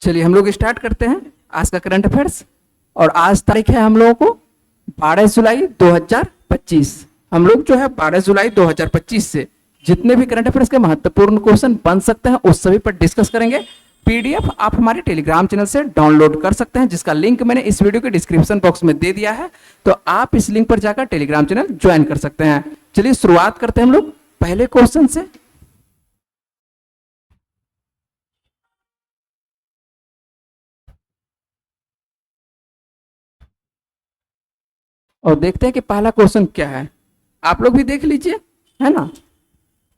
चलिए हम लोग स्टार्ट करते हैं आज का करंट अफेयर्स। और आज तारीख है हम लोगों को 12 जुलाई 2025। हम लोग जो है 12 जुलाई 2025 से जितने भी करंट अफेयर्स के महत्वपूर्ण क्वेश्चन बन सकते हैं उस सभी पर डिस्कस करेंगे। पीडीएफ आप हमारे टेलीग्राम चैनल से डाउनलोड कर सकते हैं, जिसका लिंक मैंने इस वीडियो के डिस्क्रिप्शन बॉक्स में दे दिया है, तो आप इस लिंक पर जाकर टेलीग्राम चैनल ज्वाइन कर सकते हैं। चलिए शुरुआत करते हैं हम लोग पहले क्वेश्चन से। और देखते हैं कि पहला क्वेश्चन क्या है, आप लोग भी देख लीजिए, है ना।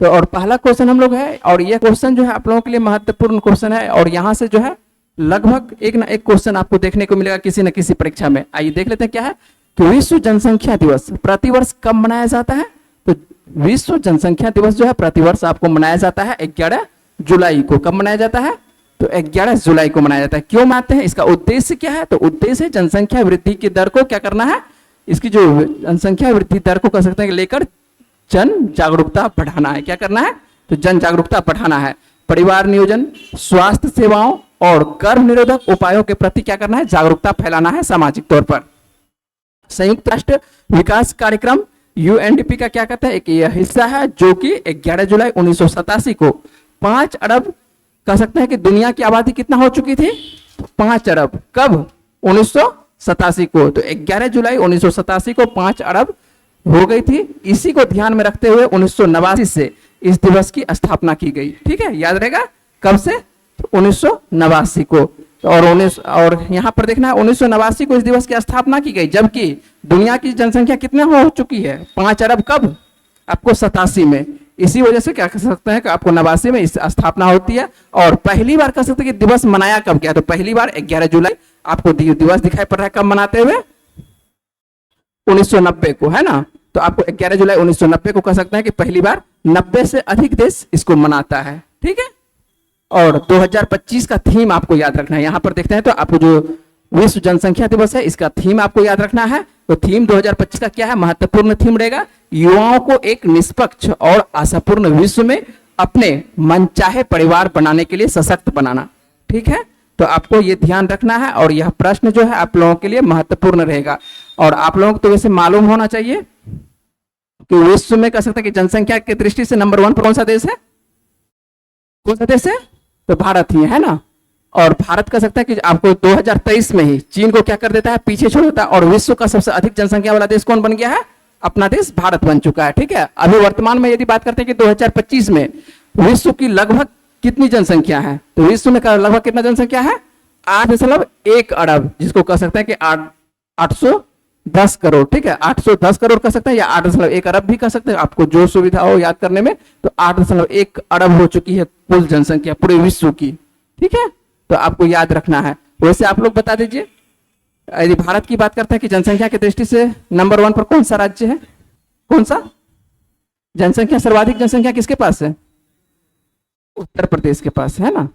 तो और पहला क्वेश्चन हम लोग है, और यह क्वेश्चन जो है आप लोगों के लिए महत्वपूर्ण क्वेश्चन है, और यहाँ से जो है लगभग एक ना एक क्वेश्चन आपको देखने को मिलेगा किसी न किसी परीक्षा में। आइए देख लेते हैं क्या है कि विश्व जनसंख्या दिवस प्रतिवर्ष कब मनाया जाता है। तो विश्व जनसंख्या दिवस जो है प्रतिवर्ष आपको मनाया जाता है 11 जुलाई को। कब मनाया जाता है? तो 11 जुलाई को मनाया जाता है। क्यों मनाते हैं, इसका उद्देश्य क्या है? तो उद्देश्य जनसंख्या वृद्धि की दर को क्या करना है, इसकी जो जनसंख्या वृद्धि दर को कह सकते हैं लेकर जन जागरूकता बढ़ाना है। क्या करना है? तो जन जागरूकता बढ़ाना है। परिवार नियोजन, स्वास्थ्य सेवाओं और गर्भ निरोधक उपायों के प्रति क्या करना है, जागरूकता फैलाना है सामाजिक तौर पर। संयुक्त राष्ट्र विकास कार्यक्रम यूएनडीपी का क्या कहते हैं, एक यह हिस्सा है जो कि 11 जुलाई 1987 को 5 अरब कह सकते हैं कि दुनिया की आबादी कितना हो चुकी थी, 5 अरब। कब? 1987 को। तो 11 जुलाई 1987 को 5 अरब हो गई थी। इसी को ध्यान में रखते हुए 1989 से इस दिवस की स्थापना की गई। ठीक है, याद रहेगा कब से, 1989 को। और यहाँ पर देखना है 1989 को इस दिवस की स्थापना की गई, जबकि दुनिया की जनसंख्या कितने हो चुकी है, 5 अरब। कब? आपको 87 में। इसी वजह से क्या कह सकते हैं कि आपको 89 में इस स्थापना होती है। और पहली बार कह सकते हैं कि दिवस मनाया कब गया, तो पहली बार 11 जुलाई आपको दिवस दिखाई पड़ रहा है कब मनाते हुए, 1990 को, है ना। तो आपको 11 जुलाई 1990 को कह सकते हैं कि पहली बार 90 से अधिक देश इसको मनाता है। ठीक है, और 2025 का थीम आपको याद रखना है। यहां पर देखते हैं तो आपको जो विश्व जनसंख्या दिवस है इसका थीम आपको याद रखना है। तो थीम 2025 का क्या है, महत्वपूर्ण थीम रहेगा, युवाओं को एक निष्पक्ष और आशापूर्ण विश्व में अपने मनचाहे परिवार बनाने के लिए सशक्त बनाना। ठीक है, तो आपको ये ध्यान रखना है, और यह प्रश्न जो है आप लोगों के लिए महत्वपूर्ण रहेगा। और आप लोगों को तो वैसे मालूम होना चाहिए कि विश्व में कह सकते हैं कि जनसंख्या की दृष्टि से नंबर 1 पर कौन सा देश है, कौन सा देश है, तो भारत ही है ना। और भारत कह सकता है कि आपको 2023 में ही चीन को क्या कर देता है, पीछे छोड़ देता है, और विश्व का सबसे अधिक जनसंख्या वाला देश कौन बन गया है, अपना देश भारत बन चुका है। ठीक है, अभी वर्तमान में यदि बात करते हैं कि 2025 में विश्व की लगभग कितनी जनसंख्या है, तो विश्व में लगभग कितना जनसंख्या है, 8.1 अरब, जिसको कह सकते हैं कि 810 करोड़। ठीक है, 810 करोड़ कह सकते हैं, या 8.1 अरब भी कह सकते हैं, आपको जो सुविधा हो याद करने में। तो 8.1 अरब हो चुकी है कुल जनसंख्या पूरे विश्व की। ठीक है, तो आपको याद रखना है। वैसे आप लोग बता दीजिए, यदि भारत की बात करते हैं कि जनसंख्या की दृष्टि से नंबर 1 पर कौन सा राज्य है, कौन सा जनसंख्या, सर्वाधिक जनसंख्या किसके पास है, उत्तर प्रदेश के पास है ना।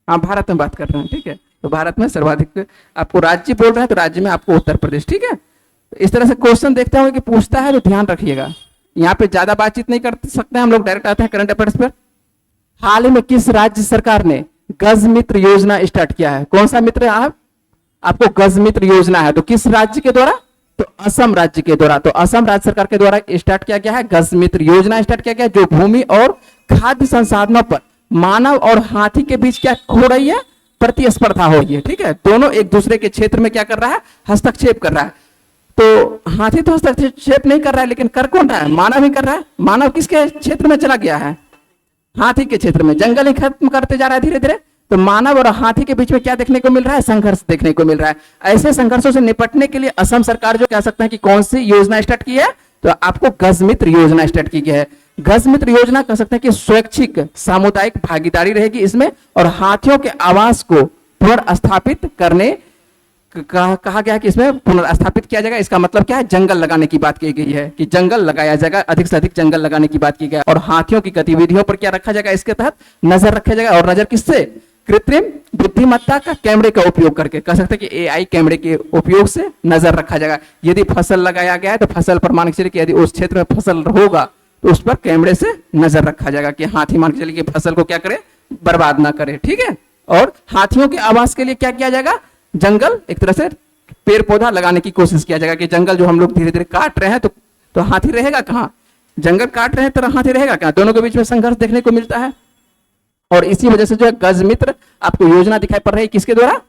हाँ, भारत में बात कर रहे हैं। ठीक है, तो भारत में सर्वाधिक आपको राज्य बोल रहे हैं, तो राज्य में आपको उत्तर प्रदेश। ठीक है, तो इस तरह से क्वेश्चन देखते हैं कि पूछता है, तो ध्यान रखिएगा। यहाँ पे ज्यादा बातचीत नहीं कर सकते हम लोग, डायरेक्ट आते हैं करंट अफेयर्स पर। हाल ही में किस राज्य सरकार ने गज मित्र योजना स्टार्ट किया है, कौन सा मित्र आपको गज मित्र योजना है, तो किस राज्य के द्वारा, तो असम राज्य के द्वारा। तो असम राज्य सरकार के द्वारा स्टार्ट किया गया है, गज मित्र योजना स्टार्ट किया गया, जो भूमि और खाद्य संसाधनों पर मानव और हाथी के बीच क्या हो रही है, प्रतिस्पर्धा हो रही है। ठीक है, दोनों एक दूसरे के क्षेत्र में क्या कर रहा है, हस्तक्षेप कर रहा है। तो हाथी तो हस्तक्षेप नहीं कर रहा है, लेकिन कर कौन रहा है, मानव ही कर रहा है। मानव किसके क्षेत्र में चला गया है, हाथी के क्षेत्र में, जंगल ही खत्म करते जा रहा है धीरे धीरे। तो मानव और हाथी के बीच में क्या देखने को मिल रहा है, संघर्ष देखने को मिल रहा है। ऐसे संघर्षों से निपटने के लिए असम सरकार जो कह सकते हैं कि कौन सी योजना स्टार्ट की है, तो आपको गज मित्र योजना स्टार्ट की गई है। गज मित्र योजना कह सकते हैं कि स्वैच्छिक सामुदायिक भागीदारी रहेगी इसमें, और हाथियों के आवास को पुनर्स्थापित करने कहा गया है कि इसमें पुनर्स्थापित किया जाएगा। इसका मतलब क्या है, जंगल लगाने की बात की गई है, कि जंगल लगाया जाएगा, अधिक से अधिक जंगल लगाने की बात की गई है। और हाथियों की गतिविधियों पर क्या रखा जाएगा, इसके तहत नजर रखा जाएगा। और नजर किससे, कृत्रिम बुद्धिमत्ता का कैमरे का उपयोग करके, कह सकते हैं कि एआई कैमरे के उपयोग से नजर रखा जाएगा। यदि फसल लगाया गया है तो फसल पर मान के चलिए कि यदि उस क्षेत्र में फसल होगा तो उस पर कैमरे से नजर रखा जाएगा कि हाथी मान के चलिए कि फसल को क्या करे, बर्बाद ना करे। ठीक है, और हाथियों के आवास के लिए क्या किया जाएगा, जंगल एक तरह से पेड़ पौधा लगाने की कोशिश किया जाएगा कि जंगल जो हम लोग धीरे धीरे काट रहे हैं तो हाथी रहेगा कहाँ, जंगल काट रहे हैं तो हाथी रहेगा कहाँ, दोनों के बीच में संघर्ष देखने को मिलता है। और इसी वजह से जो है गज मित्र आपको योजना दिखाई पड़ रही है, किसके द्वारा,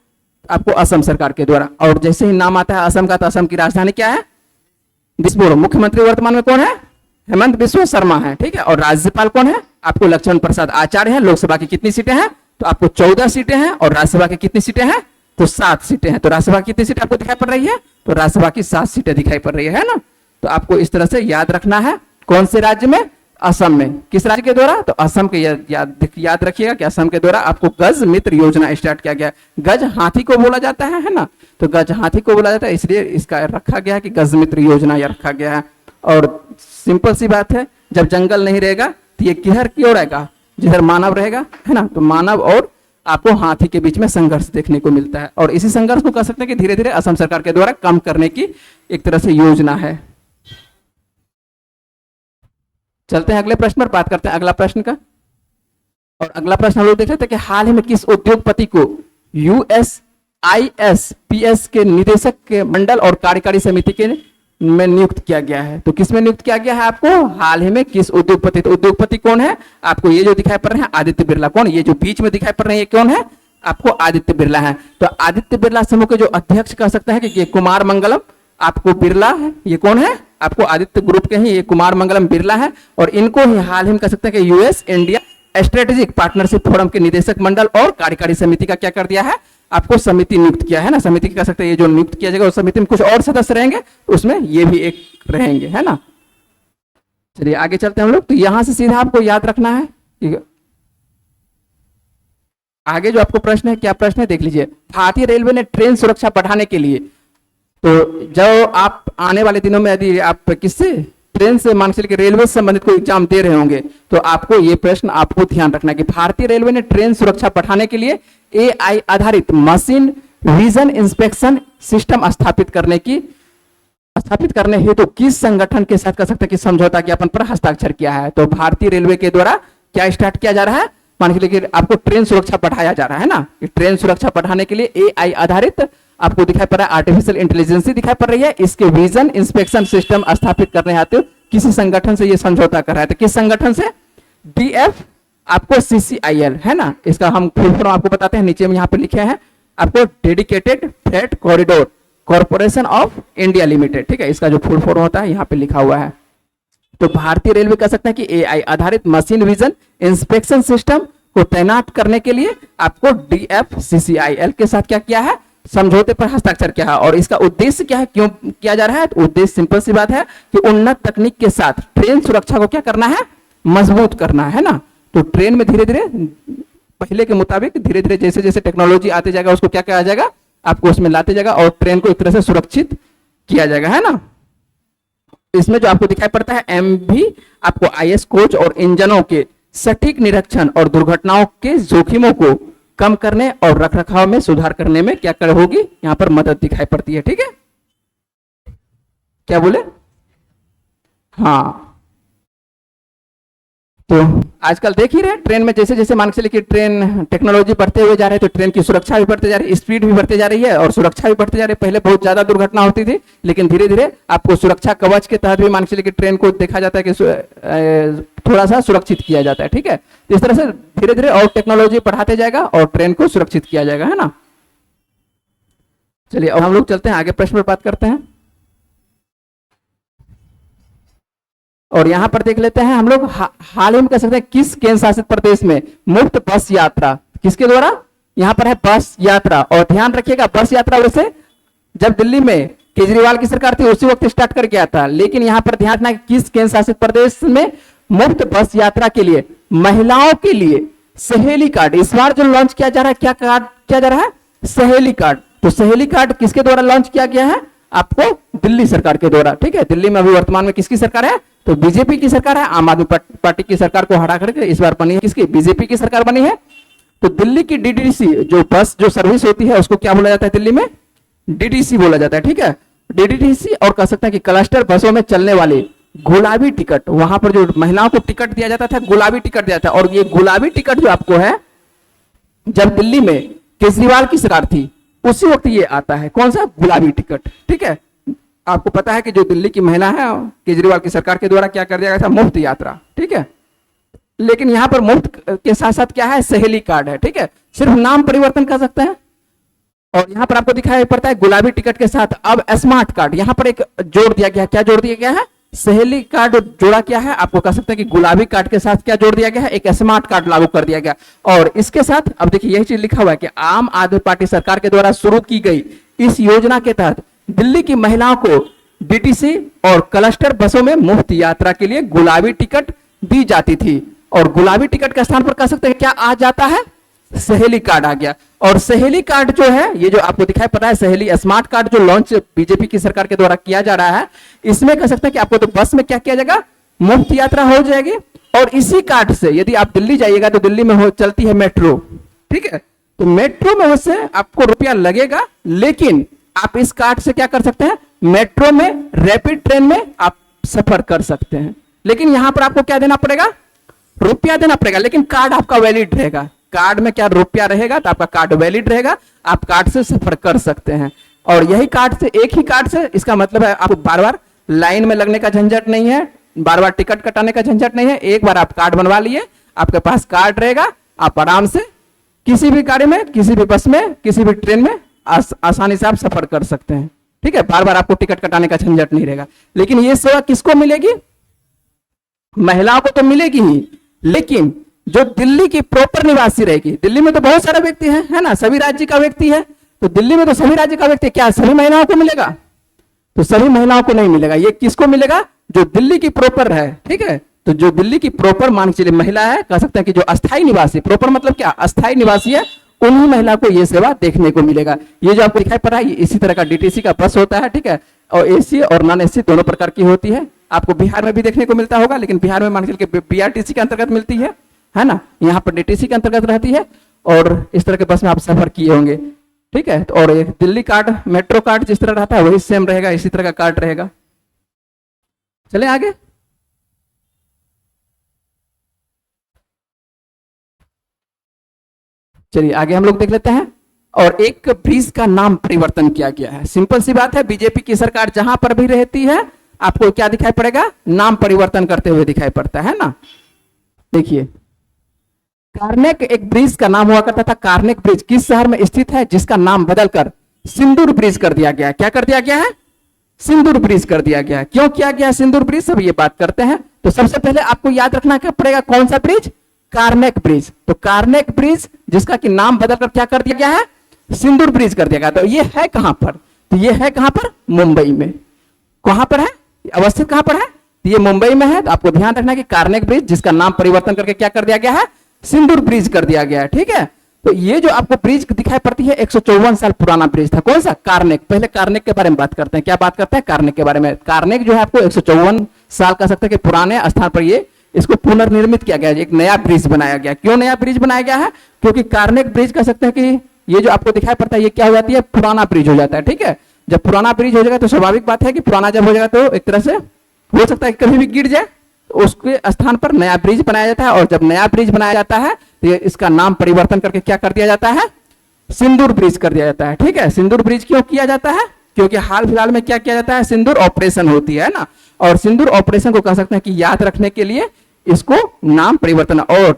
आपको असम सरकार के द्वारा। और जैसे ही नाम आता है असम का, तो असम की राजधानी क्या है, दिसपुर। मुख्यमंत्री वर्तमान में कौन है, हेमंत बिस्वा शर्मा है, ठीक है। और राज्यपाल कौन है, आपको लक्ष्मण प्रसाद आचार्य है। लोकसभा की कितनी सीटें हैं, तो आपको 14 सीटें हैं। और राज्यसभा की कितनी सीटें हैं, तो 7 सीटें हैं। तो राज्यसभा की कितनी सीटें आपको दिखाई पड़ रही है, तो राज्यसभा की 7 सीटें दिखाई पड़ रही है ना। तो आपको इस तरह से याद रखना है, कौन से राज्य में, असम में। किस राज्य के द्वारा, तो असम के याद रखिएगा कि असम के द्वारा आपको गज मित्र योजना स्टार्ट किया गया। गज हाथी को बोला जाता है ना, तो गज हाथी को बोला जाता है, इसलिए इसका रखा गया है कि गज मित्र योजना यह रखा गया है। और सिंपल सी बात है, जब जंगल नहीं रहेगा तो ये किधर की ओर आएगा, जिधर मानव रहेगा, है ना। तो मानव और आपको हाथी के बीच में संघर्ष देखने को मिलता है। और इसी संघर्ष को कह सकते हैं कि धीरे धीरे असम सरकार के द्वारा कम करने की एक तरह से योजना है। चलते हैं अगले प्रश्न पर, बात करते हैं अगला प्रश्न का। और अगला प्रश्न हम लोग देख रहे थे कि हाल ही में किस उद्योगपति को USISPS के निदेशक के मंडल और कार्यकारी समिति के में नियुक्त किया गया है। तो किस में नियुक्त किया गया है आपको, हाल ही में किस उद्योगपति। तो उद्योगपति कौन है, आपको ये जो दिखाई पड़ रहे हैं आदित्य बिरला। कौन, ये जो बीच में दिखाई पड़ रहे हैं ये कौन है, आपको आदित्य बिरला है। तो आदित्य बिरला समूह के जो अध्यक्ष कह सकते हैं कि ये कुमार मंगलम आपको बिरला है। ये कौन है, आपको आदित्य ग्रुप के ही ये कुमार मंगलम बिरला है। और इनको ही हाल ही में कह सकते हैं कि US India strategic partnership forum के निदेशक मंडल और कार्यकारी समिति का क्या कर दिया है, आपको समिति नियुक्त किया है ना। समिति कह सकते हैं ये जो नियुक्त किया जाएगा, उस समिति में कुछ और सदस्य रहेंगे, उसमें ये भी एक रहेंगे, है ना। चलिए आगे चलते हैं हम लोग। तो यहां से सीधा आपको याद रखना है कि आगे जो आपको प्रश्न है, क्या प्रश्न है देख लीजिए। भारतीय रेलवे ने ट्रेन सुरक्षा बढ़ाने के लिए, तो जब आप आने वाले दिनों में यदि आप किससे, ट्रेन से मान के चलिए रेलवे से संबंधित कोई एग्जाम दे रहे होंगे, तो आपको ये प्रश्न आपको ध्यान रखना है कि भारतीय रेलवे ने ट्रेन सुरक्षा बढ़ाने के लिए AI आधारित मशीन विजन इंस्पेक्शन सिस्टम स्थापित करने हेतु किस संगठन के साथ कह सकते हैं कि समझौता ज्ञापन पर हस्ताक्षर किया है। तो भारतीय रेलवे के द्वारा क्या स्टार्ट किया जा रहा है, मान के चलिए आपको ट्रेन सुरक्षा बढ़ाया जा रहा है ना। ट्रेन सुरक्षा बढ़ाने के लिए AI आधारित आपको दिखाई पड़ रहा है आर्टिफिशियल इंटेलिजेंस दिखाई पड़ रही है, इसके विजन इंस्पेक्शन सिस्टम स्थापित करने हेतु किसी संगठन से ये समझौता कर रहा है। तो किस संगठन से, DF आपको CCIL है ना, इसका हम फुल फॉर्म आपको बताते हैं, नीचे में यहाँ पे लिखे हैं आपको dedicated freight corridor corporation of India limited, ठीक है। इसका जो फुल फॉर्म होता है यहाँ पे लिखा हुआ है। तो भारतीय रेलवे कह सकते हैं कि AI आधारित मशीन विजन इंस्पेक्शन सिस्टम को तैनात करने के लिए आपको DF CCIL के साथ क्या किया है, समझौते पर हस्ताक्षर किया है। और इसका उद्देश्य क्या है, क्यों किया जा रहा है, तो उद्देश्य सिंपल सी बात है कि उन्नत तकनीक के साथ ट्रेन सुरक्षा को क्या करना है, मजबूत करना है ना। तो ट्रेन में धीरे धीरे पहले के मुताबिक धीरे धीरे जैसे जैसे टेक्नोलॉजी आते जाएगा, उसको क्या किया जाएगा, आपको उसमें लाते जाएगा और ट्रेन को एक तरह से सुरक्षित किया जाएगा, है ना। इसमें जो आपको दिखाई पड़ता है MV आपको IS कोच और इंजनों के सटीक निरीक्षण और दुर्घटनाओं के जोखिमों को कम करने और रखरखाव में सुधार करने में क्या कर होगी, यहां पर मदद दिखाई पड़ती है, ठीक है। क्या बोले, हाँ। तो आजकल देख ही रहे ट्रेन में जैसे जैसे मान के चलिए कि ट्रेन टेक्नोलॉजी बढ़ते हुए जा रहे हैं, तो ट्रेन की सुरक्षा भी बढ़ते जा रही है, स्पीड भी बढ़ते जा रही है और सुरक्षा भी बढ़ते जा रही है। पहले बहुत ज्यादा दुर्घटना होती थी, लेकिन धीरे धीरे आपको सुरक्षा कवच के तहत भी मान के चलिए कि ट्रेन को देखा जाता है कि थोड़ा सा सुरक्षित किया जाता है, ठीक है। इस तरह से धीरे धीरे और टेक्नोलॉजी बढ़ाते जाएगा और ट्रेन को सुरक्षित किया जाएगा, है ना। चलिए अब हम लोग चलते हैं आगे, प्रश्न पर बात करते हैं। और यहां पर देख लेते हैं हम लोग हाल ही में कह सकते हैं किस केंद्र शासित प्रदेश में मुफ्त बस यात्रा, किसके द्वारा, यहां पर है बस यात्रा। और ध्यान रखिएगा बस यात्रा वैसे जब दिल्ली में केजरीवाल की सरकार थी उसी वक्त स्टार्ट कर गया था, लेकिन यहां पर ध्यान रखना किस केंद्र शासित प्रदेश में मुफ्त बस यात्रा के लिए महिलाओं के लिए सहेली कार्ड इस बार जो लॉन्च किया जा रहा है, क्या कार्ड किया जा रहा है, सहेली कार्ड। तो सहेली कार्ड किसके द्वारा लॉन्च किया गया है, आपको दिल्ली सरकार के द्वारा, ठीक है। दिल्ली में अभी वर्तमान में किसकी सरकार है, तो बीजेपी की सरकार है। आम आदमी पार्टी की सरकार को हरा करके इस बार बनी है किसकी, बीजेपी की सरकार बनी है। तो दिल्ली की DDC जो बस जो सर्विस होती है उसको क्या बोला जाता है, दिल्ली में DDC बोला जाता है, ठीक है। DDC और कह सकते हैं कि क्लस्टर बसों में चलने वाले गुलाबी टिकट, वहां पर जो महिलाओं को टिकट दिया जाता था गुलाबी टिकट दिया था, और ये गुलाबी टिकट जो आपको है जब दिल्ली में केजरीवाल की सरकार थी उसी वक्त ये आता है, कौन सा, गुलाबी टिकट। ठीक है, आपको पता है कि जो दिल्ली की महिला है केजरीवाल की सरकार के द्वारा क्या कर दिया गया था, मुफ्त यात्रा। ठीक है, लेकिन यहां पर मुफ्त के साथ साथ क्या है, सहेली कार्ड है। ठीक है, सिर्फ नाम परिवर्तन कर सकते हैं। और यहां पर आपको दिखाई पड़ता है गुलाबी टिकट के साथ अब स्मार्ट कार्ड, यहां पर एक जोड़ दिया गया, क्या जोड़ दिया गया है, सहेली कार्ड जोड़ा क्या है, आपको कह सकते हैं कि गुलाबी कार्ड के साथ क्या जोड़ दिया गया है, एक स्मार्ट कार्ड लागू कर दिया गया। और इसके साथ अब देखिए यही चीज लिखा हुआ है कि आम आदमी पार्टी सरकार के द्वारा शुरू की गई इस योजना के तहत दिल्ली की महिलाओं को डीटीसी और क्लस्टर बसों में मुफ्त यात्रा के लिए गुलाबी टिकट दी जाती थी। और गुलाबी टिकट के स्थान पर कह सकते हैं क्या आ जाता है, सहेली कार्ड आ गया। और सहेली कार्ड जो है, ये जो आपको दिखाई पड़ रहा है सहेली स्मार्ट कार्ड जो लॉन्च बीजेपी की सरकार के द्वारा किया जा रहा है, इसमें कह सकते हैं कि आपको तो बस में क्या किया जाएगा, मुफ्त यात्रा हो जाएगी। और इसी कार्ड से यदि आप दिल्ली जाइएगा तो दिल्ली में चलती है मेट्रो। ठीक है, तो मेट्रो में उससे आपको रुपया लगेगा, लेकिन आप इस कार्ड से क्या कर सकते हैं, मेट्रो में रैपिड ट्रेन में आप सफर कर सकते हैं। लेकिन यहां पर आपको क्या देना पड़ेगा, रुपया देना पड़ेगा, लेकिन कार्ड आपका वैलिड रहेगा। कार्ड में क्या रुपया रहेगा तो आपका कार्ड वैलिड रहेगा, आप कार्ड से सफर कर सकते हैं। और यही कार्ड से, एक ही कार्ड से, इसका मतलब है आपको बार बार लाइन में लगने का झंझट नहीं है, बार बार टिकट कटाने का झंझट नहीं है। एक बार आप कार्ड बनवा लिए, आपके पास कार्ड रहेगा, आप आराम से किसी भी गाड़ी में, किसी भी बस में, किसी भी ट्रेन में आसानी से आप सफर कर सकते हैं। ठीक है, बार बार आपको टिकट कटाने का झंझट नहीं रहेगा। लेकिन ये सेवा किसको मिलेगी, महिलाओं को तो मिलेगी ही, लेकिन जो दिल्ली की प्रॉपर निवासी रहेगी, दिल्ली में तो बहुत सारे व्यक्ति हैं, है ना, सभी राज्य का व्यक्ति है, तो दिल्ली में तो सभी राज्य का व्यक्ति, क्या सभी महिलाओं को मिलेगा, तो सभी महिलाओं को नहीं मिलेगा। ये किसको मिलेगा, जो दिल्ली की प्रॉपर है। ठीक है, तो जो दिल्ली की प्रॉपर मान के चलिए महिला है, कह सकते हैं कि जो अस्थायी निवासी, प्रॉपर मतलब क्या, अस्थायी निवासी है, उन्हीं महिला को यह सेवा देखने को मिलेगा। ये जो आपको दिखाई पड़ रहा है, इसी तरह का डीटीसी का बस होता है। ठीक है, और एसी और नॉन एसी दोनों प्रकार की होती है। आपको बिहार में भी देखने को मिलता होगा, लेकिन बिहार में मान के बीआरटीसी के अंतर्गत मिलती है ना, यहाँ पर डीटीसी के अंतर्गत रहती है। और इस तरह के बस में आप सफर किए होंगे। ठीक है, तो और एक दिल्ली कार्ड, मेट्रो कार्ड जिस तरह रहता है वही सेम रहेगा, इसी तरह का कार्ड रहेगा। चले आगे। चलिए आगे हम लोग देख लेते हैं। और एक ब्रिज का नाम परिवर्तन किया गया है। सिंपल सी बात है, बीजेपी की सरकार जहां पर भी रहती है आपको क्या दिखाई पड़ेगा, नाम परिवर्तन करते हुए दिखाई पड़ता है ना। देखिए, कार्नेक एक ब्रिज का नाम हुआ करता था। कार्नेक ब्रिज किस शहर में स्थित है, जिसका नाम बदलकर सिंदूर ब्रिज कर दिया गया है। क्या कर दिया गया है, सिंदूर ब्रिज कर दिया गया है। क्यों किया गया है सिंदूर ब्रिज, सब ये बात करते हैं। तो सबसे पहले आपको याद रखना क्या पड़ेगा, कौन सा ब्रिज, कार्नेक ब्रिज। तो कार्नेक ब्रिज जिसका कि नाम बदलकर क्या कर दिया गया है, सिंदूर ब्रिज कर दिया गया। तो ये है कहां पर, तो ये है कहां पर, मुंबई में। कहां पर है, अवस्थित कहां पर है, तो ये मुंबई में है। तो आपको ध्यान रखना कि कार्नेक ब्रिज जिसका नाम परिवर्तन करके क्या कर दिया गया है, सिंदूर ब्रिज कर दिया गया है। ठीक है, तो ये जो आपको ब्रिज दिखाई पड़ती है 154 साल पुराना ब्रिज था। कौन सा, कार्नेक। पहले कार्नेक के बारे में बात करते हैं। क्या बात करते हैं, कार्नेक के बारे में। कार्नेक जो है आपको 154 साल कह सकते हैं कि पुराने स्थान पर ये इसको पुनर्निर्मित किया गया है, एक नया ब्रिज बनाया गया। क्यों नया ब्रिज बनाया गया है, क्योंकि कार्नेक ब्रिज कह सकते हैं कि ये जो आपको दिखाई पड़ता है ये क्या हो जाती है, पुराना ब्रिज हो जाता है। ठीक है, जब पुराना ब्रिज हो जाएगा तो स्वाभाविक बात है कि पुराना जब हो जाएगा तो एक तरह से हो सकता है कि कभी भी गिर जाए, तो उसके स्थान पर नया ब्रिज बनाया जाता है। और जब नया ब्रिज बनाया जाता है तो ये इसका नाम परिवर्तन करके क्या कर दिया जाता है, सिंदूर ब्रिज कर दिया जाता है। ठीक है, सिंदूर ब्रिज क्यों किया जाता है, क्योंकि हाल फिलहाल में क्या किया जाता है, सिंदूर ऑपरेशन होती है ना। और सिंदूर ऑपरेशन को कह सकते हैं कि याद रखने के लिए इसको नाम परिवर्तन। और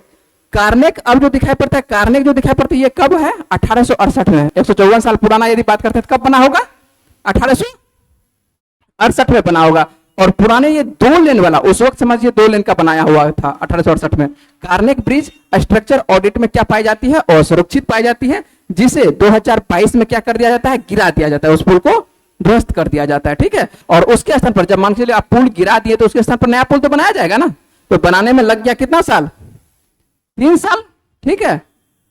कार्नेक अब जो दिखाई पड़ता है, कार्नेक जो दिखाई पड़ता है ये कब है, 1868 में। 154 साल पुराना यदि बात करते हैं तो कब बना होगा, 1868 में बना होगा। और पुराने ये 2 लेन वाला, उस वक्त समझिए 2 लेन का बनाया हुआ था 1868 में। कार्नेक ब्रिज स्ट्रक्चर ऑडिट में क्या पाई जाती है, असुरक्षित पाई जाती है, जिसे 2022 में क्या कर दिया जाता है, गिरा दिया जाता है, उस पुल को ध्वस्त कर दिया जाता है। ठीक है, और उसके स्थान पर जब मान के चलिए आप पुल गिरा दिए तो उसके स्थान पर नया पुल तो बनाया जाएगा ना। तो बनाने में लग गया कितना साल, 3 साल। ठीक है,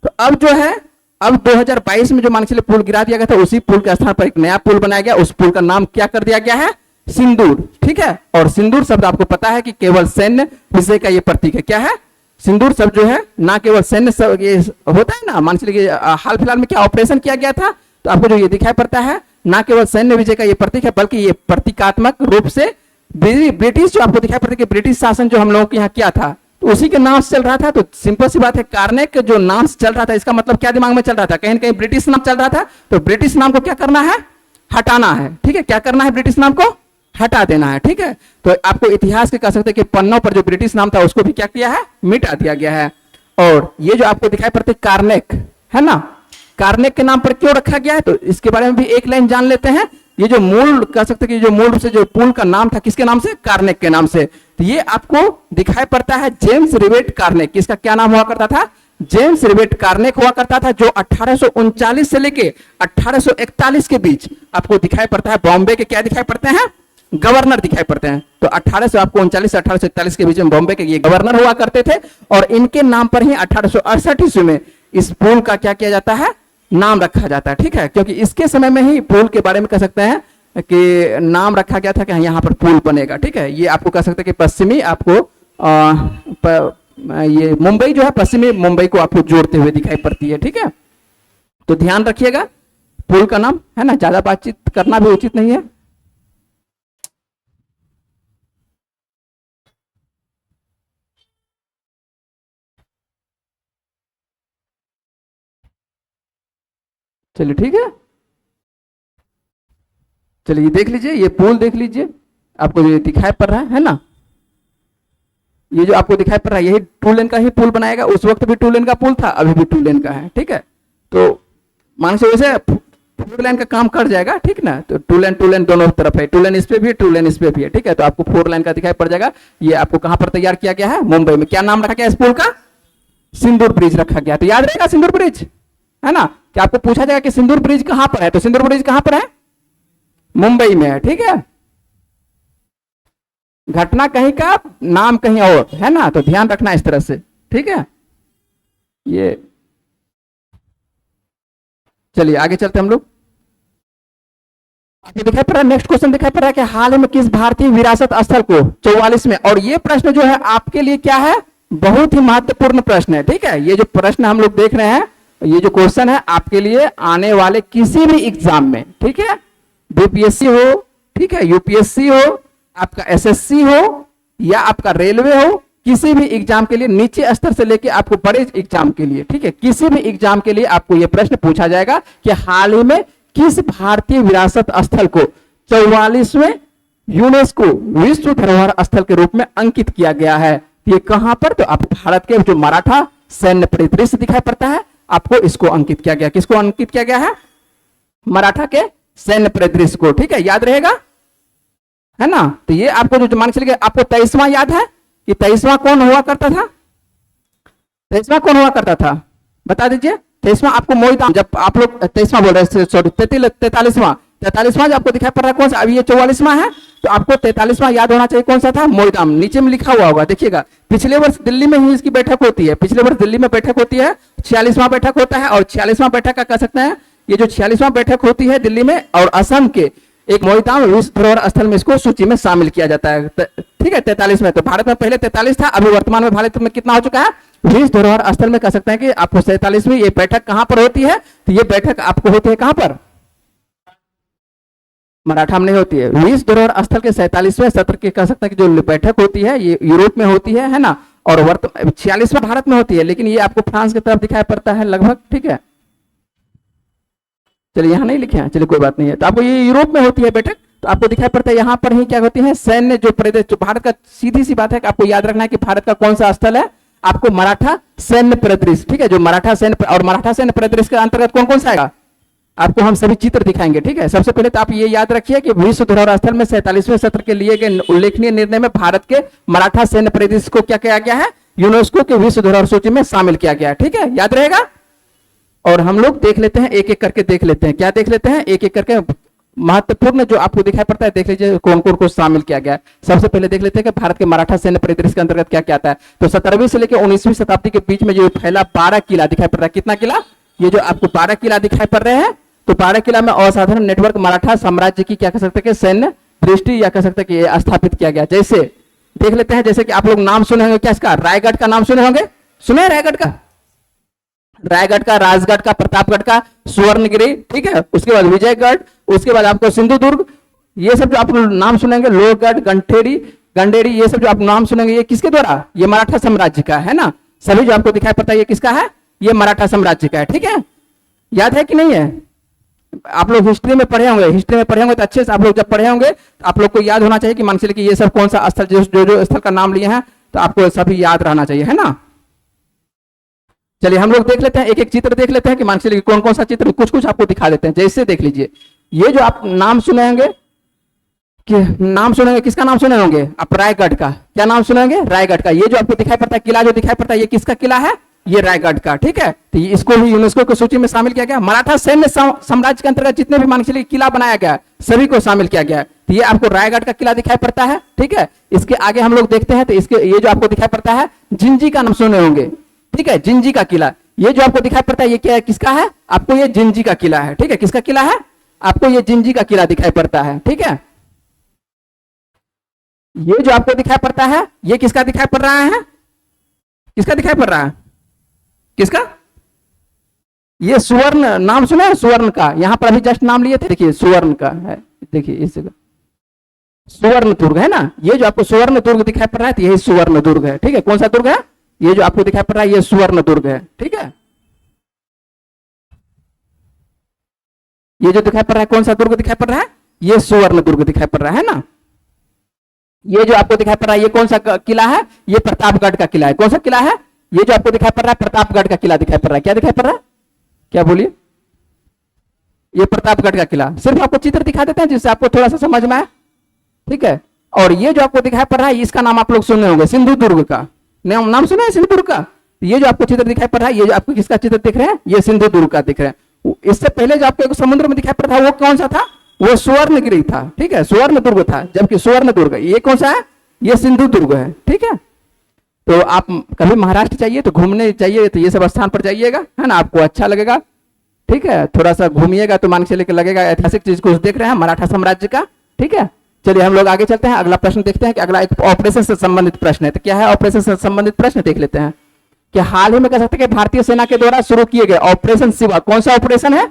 तो अब जो है, अब 2022 में जो मान के चलिए पुल गिरा दिया गया था, उसी पुल के स्थान पर एक नया पुल बनाया गया। उस पुल का नाम क्या कर दिया गया है, सिंदूर। ठीक है, और सिंदूर शब्द आपको पता है कि केवल सैन्य विजय का ये प्रतीक है। क्या है, सिंदूर शब्द जो है ना केवल सैन्य ये होता है ना, मान लीजिए हाल फिलहाल में क्या ऑपरेशन किया गया था, तो आपको जो ये दिखाई पड़ता है ना केवल सैन्य विजय का ये प्रतीक है, बल्कि ये प्रतीकात्मक रूप से ब्रिटिश जो आपको दिखाई पड़ता है कि ब्रिटिश शासन जो हम लोगों के यहाँ किया था, तो तो उसी के नाम से चल रहा था। तो सिंपल सी बात है, कार्नेक जो नाम से चल रहा था, इसका मतलब क्या दिमाग में चल रहा था, कहीं ना कहीं ब्रिटिश नाम चल रहा था। तो ब्रिटिश नाम को क्या करना है, हटाना है। ठीक है, क्या करना है, ब्रिटिश नाम को हटा देना है। ठीक है, तो आपको इतिहास के कह सकते हैं कि पन्नों पर जो ब्रिटिश नाम था उसको भी क्या किया है, मिटा दिया गया है। और ये जो आपको दिखाई पड़ते कार्नेक है ना, कार्नेक के नाम पर क्यों रखा गया है, तो इसके बारे में भी एक लाइन जान लेते हैं। ये जो मूल कह सकते हैं कि जो मूल रूप से जो पुल का नाम था, किसके नाम से, कार्नेक के नाम से। तो ये आपको दिखाई पड़ता है जेम्स रिवेट कार्नेक। किसका क्या नाम हुआ करता था, जेम्स रिवेट कार्नेक हुआ करता था, जो 1839 से लेके 1841 के बीच आपको दिखाई पड़ता है। बॉम्बे के क्या दिखाई पड़ते हैं, गवर्नर दिखाई पड़ते हैं। तो 1839 से 1841 के बीच में बॉम्बे के ये गवर्नर हुआ करते थे। और इनके नाम पर ही 1868 ईस्वी में इस पुल का क्या किया जाता है, नाम रखा जाता है। ठीक है, क्योंकि इसके समय में ही पुल के बारे में कह सकते हैं कि नाम रखा गया था कि यहाँ पर पुल बनेगा। ठीक है, ये आपको कह सकते हैं कि पश्चिमी आपको ये मुंबई जो है, पश्चिमी मुंबई को आपको जोड़ते हुए दिखाई पड़ती है। ठीक है, तो ध्यान रखिएगा पुल का नाम है ना, ज्यादा बातचीत करना भी उचित नहीं है। चलिए ठीक है, चलिए देख लीजिए, ये पुल देख लीजिए, आपको ये दिखाई पड़ रहा है ना, ये जो आपको दिखाई पड़ रहा है यही टू लेन का ही पुल बनाएगा। उस वक्त भी टू लेन का पुल था, अभी भी टू लेन का है। ठीक है, तो मान से वैसे फोर लाइन का काम कर जाएगा। ठीक ना, तो टू लेन दोनों तरफ है, टू लेन इस पे भी है, टू लेन इस पे भी है। ठीक है, तो आपको फोर लाइन का दिखाई पड़ जाएगा। ये आपको कहां पर तैयार किया गया है, मुंबई में। क्या नाम रखा गया इस पुल का, सिंदूर ब्रिज रखा गया। तो याद रहेगा सिंदूर ब्रिज है ना, कि आपको पूछा जाएगा कि सिंदूर ब्रिज कहां पर है, तो सिंदूर ब्रिज कहां पर है, मुंबई में है। ठीक है, घटना कहीं का, नाम कहीं और है ना, तो ध्यान रखना इस तरह से। ठीक है, ये चलिए आगे चलते हम लोग। आपको दिखाई पड़ रहा है, नेक्स्ट क्वेश्चन दिखाई पड़ रहा है कि हाल ही में किस भारतीय विरासत स्थल को 44 में, और ये प्रश्न जो है आपके लिए क्या है, बहुत ही महत्वपूर्ण प्रश्न है। ठीक है, ये जो प्रश्न हम लोग देख रहे हैं, ये जो क्वेश्चन है आपके लिए आने वाले किसी भी एग्जाम में, ठीक है, बीपीएससी हो, ठीक है, यूपीएससी हो, आपका एसएससी हो या आपका रेलवे हो, किसी भी एग्जाम के लिए, नीचे स्तर से लेके आपको बड़े एग्जाम के लिए, ठीक है, किसी भी एग्जाम के लिए आपको यह प्रश्न पूछा जाएगा कि हाल ही में किस भारतीय विरासत स्थल को 44वें यूनेस्को विश्व धरोहर स्थल के रूप में अंकित किया गया है। ये कहां पर, तो आप भारत के जो मराठा सैन्य परिदृश्य दिखाई पड़ता है, आपको इसको अंकित किया गया। किसको अंकित किया गया है, मराठा के सैन्य परिदृश्य को। ठीक है, याद रहेगा है ना। तो ये आपको जो मान के चलिए, आपको 23वां याद है कि 23वां कौन हुआ करता था, 23वां कौन हुआ करता था, बता दीजिए। 23वां आपको मोहित, जब आप लोग 23वां बोल रहे हैं, सॉरी 43वां जो आपको दिखाई पड़ रहा है कौन सा, अभी ये 44वां है, तो आपको 43वां याद होना चाहिए कौन सा था, मोहिताम। नीचे में लिखा हुआ होगा, देखिएगा। पिछले वर्ष दिल्ली में ही इसकी बैठक होती है, पिछले वर्ष दिल्ली में बैठक होती है, 46वां बैठक होता है। और 46वां बैठक का कह सकते हैं, ये जो 46वां बैठक होती है दिल्ली में, और असम के एक मोहिताम विश्व धरोहर स्थल में इसको सूची में शामिल किया जाता है। ठीक है, 43 में। तो भारत में पहले 43 था, अभी वर्तमान में भारत में कितना हो चुका है, विश्व धरोहर स्थल में कह सकते हैं कि आपको 47वीं ये बैठक कहां पर होती है, तो ये बैठक आपको होती है कहां पर, मराठा में नहीं होती है। विश्व धरोहर स्थल के 47वें सत्र की कह सकते हैं कि जो बैठक होती है ये यूरोप में होती है ना, और 46वां भारत में होती है, लेकिन ये आपको फ्रांस की तरफ दिखाई पड़ता है लगभग। ठीक है, चलिए यहां नहीं लिखे हैं, चलिए कोई बात नहीं है। तो आपको ये यूरोप में होती है बैठक, तो आपको दिखाई पड़ता है यहां पर ही क्या होती है, सैन्य जो प्रदेश, जो भारत का, सीधी सी बात है कि आपको याद रखना है कि भारत का कौन सा स्थल है, आपको मराठा सैन्य परिदृश्य। ठीक है, जो मराठा सैन्य, और मराठा सैन्य परिदृश्य के अंतर्गत कौन कौन सा आएगा, आपको हम सभी चित्र दिखाएंगे। ठीक है, सबसे पहले तो आप ये याद रखिए कि विश्व धरोहर स्थल में 47वें सत्र के लिए गए उल्लेखनीय निर्णय में भारत के मराठा सैन्य परिदृश्य को क्या किया गया है, यूनेस्को के विश्व धरोहर सूची में शामिल किया गया है। ठीक है, याद रहेगा। और हम लोग देख लेते हैं, एक एक करके देख लेते हैं, क्या देख लेते हैं, एक एक करके महत्वपूर्ण जो आपको दिखाई पड़ता है देख लीजिए कौन कौन को शामिल किया गया है। सबसे पहले देख लेते हैं कि भारत के मराठा सैन्य परिदृश्य के अंतर्गत क्या क्या आता है। तो 17वीं से लेकर 19वीं शताब्दी के बीच में जो फैला 12 किला दिखाई पड़ रहा है, कितना किला, ये जो आपको 12 किला दिखाई पड़ रहे हैं, तो 12 किला में असाधारण नेटवर्क मराठा साम्राज्य की क्या कह सकते हैं कि सैन्य दृष्टि या कह सकते हैं कि स्थापित किया गया। जैसे देख लेते हैं, जैसे कि आप लोग नाम सुने होंगे, क्या इसका, रायगढ़ का नाम सुने होंगे, सुने रायगढ़ का, रायगढ़ का, राजगढ़ का, प्रतापगढ़ का, सुवर्णगिरी, ठीक है, उसके बाद विजयगढ़, उसके बाद आपको सिंधुदुर्ग, ये सब जो आप नाम सुनेंगे, लोहगढ़, गंठेरी, गंडेरी, ये सब जो आप नाम सुनेंगे ये किसके द्वारा, ये मराठा साम्राज्य का है ना। सभी जो आपको दिखाई पड़ता है ये किसका है, ये मराठा साम्राज्य का है। ठीक है, याद है कि नहीं है? आप लोग हिस्ट्री में पढ़े होंगे, हिस्ट्री में पढ़े होंगे तो अच्छे से आप लोग जब पढ़े होंगे तो आप लोग को याद होना चाहिए कि मान के चलिए कि ये सब कौन सा स्थल, जो स्थल का नाम लिए हैं तो आपको सभी याद रहना चाहिए, है ना। चलिए हम लोग देख लेते हैं, एक एक चित्र देख लेते हैं कि मान के चलिए कौन कौन सा चित्र, कुछ कुछ आपको दिखा देते हैं। जैसे देख लीजिए, ये जो आप नाम सुने होंगे, कि नाम सुनेंगे, किसका नाम सुने होंगे आप, रायगढ़ का। क्या नाम सुनेंगे, रायगढ़ का। ये जो आपको दिखाई पड़ता है किला, जो दिखाई पड़ता है ये किसका किला है, ये रायगढ़ का। ठीक है, तो इसको भी यूनेस्को की सूची में शामिल किया गया। मराठा सैन्य साम्राज्य के अंतर्गत जितने भी मान के चलिए किला बनाया गया सभी को शामिल किया गया है। तो ये आपको रायगढ़ का किला दिखाई पड़ता है। ठीक है, इसके आगे हम लोग देखते हैं तो इसके ये जो आपको दिखाई पड़ता है जिंजी का नाम सुने होंगे। ठीक है, जिंजी का किला। ये जो आपको दिखाई पड़ता है ये क्या है, किसका है, आपको ये जिंजी का किला है। ठीक है, किसका किला है, आपको ये जिंजी का किला दिखाई पड़ता है। ठीक है, ये जो आपको दिखाई पड़ता है ये किसका दिखाई पड़ रहा है, किसका दिखाई पड़ रहा है, किसका, ये सुवर्ण, नाम सुना है सुवर्ण का, यहां पर अभी जस्ट नाम लिए थे, देखिए सुवर्ण का है। देखिए इस जगह सुवर्ण दुर्ग है ना, ये जो आपको सुवर्ण दुर्ग दिखाई पड़ रहा है तो यही सुवर्ण दुर्ग है। ठीक है, कौन सा दुर्ग है, ये जो आपको दिखाई पड़ रहा है ये सुवर्ण दुर्ग है। ठीक है, ये जो दिखाई पड़ रहा है कौन सा दुर्ग दिखाई पड़ रहा है, ये सुवर्ण दुर्ग दिखाई पड़ रहा है ना। ये जो आपको दिखाई पड़ रहा है ये कौन सा किला है, ये प्रतापगढ़ का किला है। कौन सा किला है, ये जो आपको दिखाई पड़ रहा है प्रतापगढ़ का किला दिखाई पड़ रहा है। क्या दिखाई पड़ रहा है, क्या बोलिए, ये प्रतापगढ़ का किला। सिर्फ आपको चित्र दिखा देते हैं जिससे आपको थोड़ा सा समझ में आए। ठीक है, और ये जो आपको दिखाई पड़ रहा है इसका नाम आप लोग सुने होंगे, सिंधु दुर्ग का नाम सुना है, सिंधु दुर्ग का। ये जो आपको चित्र दिखाई पड़ रहा है ये जो आपको किसका चित्र दिख रहे हैं, ये सिंधु दुर्ग का दिख रहे हैं। इससे पहले जो आपको समुद्र में दिखाई पड़ रहा है वो कौन सा था, वो सुवर्णगिरी था। ठीक है, सुवर्ण दुर्ग था, जबकि सुवर्ण दुर्ग ये कौन सा है, ये सिंधु दुर्ग है। ठीक है, तो आप कभी महाराष्ट्र चाहिए तो घूमने चाहिए तो ये सब स्थान पर जाइएगा, है ना, आपको अच्छा लगेगा। ठीक है, थोड़ा सा घूमिएगा तो मान के चलिए लगेगा ऐतिहासिक चीज कुछ देख रहे हैं मराठा साम्राज्य का। ठीक है, चलिए हम लोग आगे चलते हैं, अगला प्रश्न देखते हैं कि अगला एक ऑपरेशन से संबंधित प्रश्न है। तो क्या है ऑपरेशन से संबंधित प्रश्न, देख लेते हैं कि हाल ही में कह सकते हैं कि भारतीय सेना के द्वारा शुरू किए गए ऑपरेशन शिवा, कौन सा ऑपरेशन है,